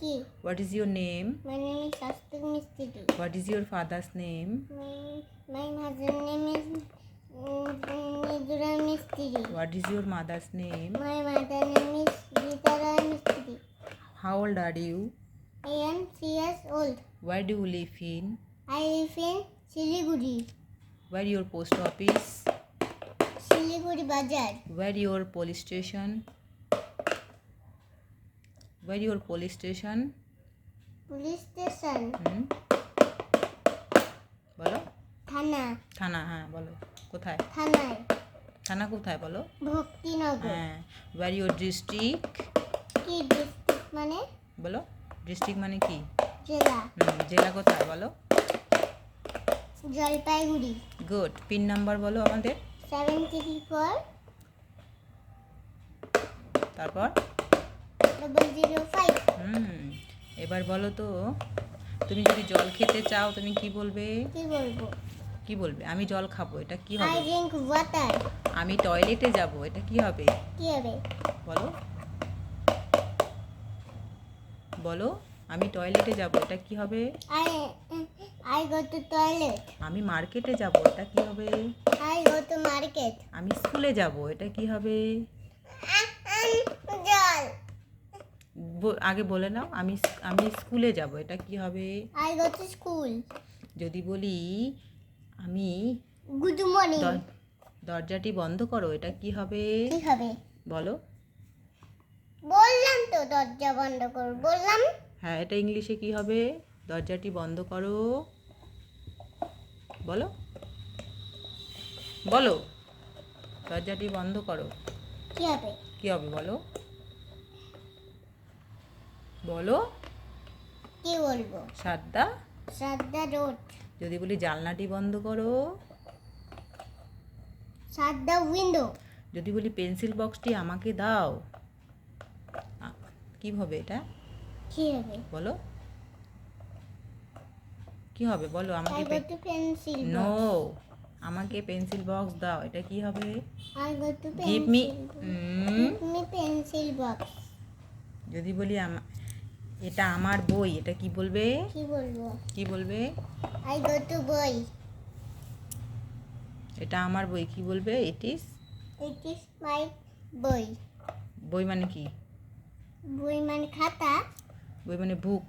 কি? What is your name? My name is Shastik Mistry. What is your father's name? My mother's name is Nidura Mistry. What is your mother's name? My mother's name is Gitara Mistry. How old are you? I am 3 years old. Where do you live in? I live in Siliguri. Where your post office? Siliguri Bazar. Where your police station? Where your police station? Police station. বলো থানা. থানা হ্যাঁ বলো কোথায় থানায়. থানা কোথায় বলো ভক্তিনগর. হ্যাঁ where your district? কি ডিস্ট্রিক্ট মানে? বলো ডিস্ট্রিক্ট মানে কি জেলা. জেলা কোথায় বলো জলপাইগুড়ি. গুড পিন নাম্বার বলো আমাদের 734 তারপর 005. এবার বলো তো তুমি যদি জল খেতে চাও তুমি কি বলবে কি বলবো? কি বলবে আমি জল খাবো এটা কি I হবে drink water. আমি টয়লেটে যাব এটা কি হবে কি হবে? বলো বলো আমি টয়লেটে যাব এটা কি হবে I go to toilet. আমি মার্কেটে যাব এটা কি হবে I go to market. আমি স্কুলে যাব এটা কি হবে জল. আগে বলে নাও আমি আমি স্কুলে যাব এটা কি হবে I go to school. যদি বলি আমি Good morning. দরজাটি বন্ধ করো এটা কি হবে কি হবে? বলো বললাম তো দরজা বন্ধ করো বললাম. হ্যাঁ এটা ইংলিশে কি হবে দরজাটি বন্ধ করো বলো বলো দরজাটি বন্ধ করো কি হবে? কি হবে বলো বলো কি বলবো? সাদ্দা সাদ্দা রোড. যদি বলি জানলাটি বন্ধ করো সাদ্দা উইন্ডো. যদি বলি পেন্সিল বক্সটি আমাকে দাও কি হবে এটা কি হবে? বলো কি হবে বলো I আমাকে go to pencil box. No আমাকে পেন্সিল বক্স দাও এটা কি হবে I go to give pencil. Me Give me pencil box. যদি বলি এটা আমার বই এটা কি বলবে কি বলবো? কি বলবে I go to boy. এটা আমার বই কি বলবে It is my boy. বই মানে কি বই মানে খাতা. বই মানে বুক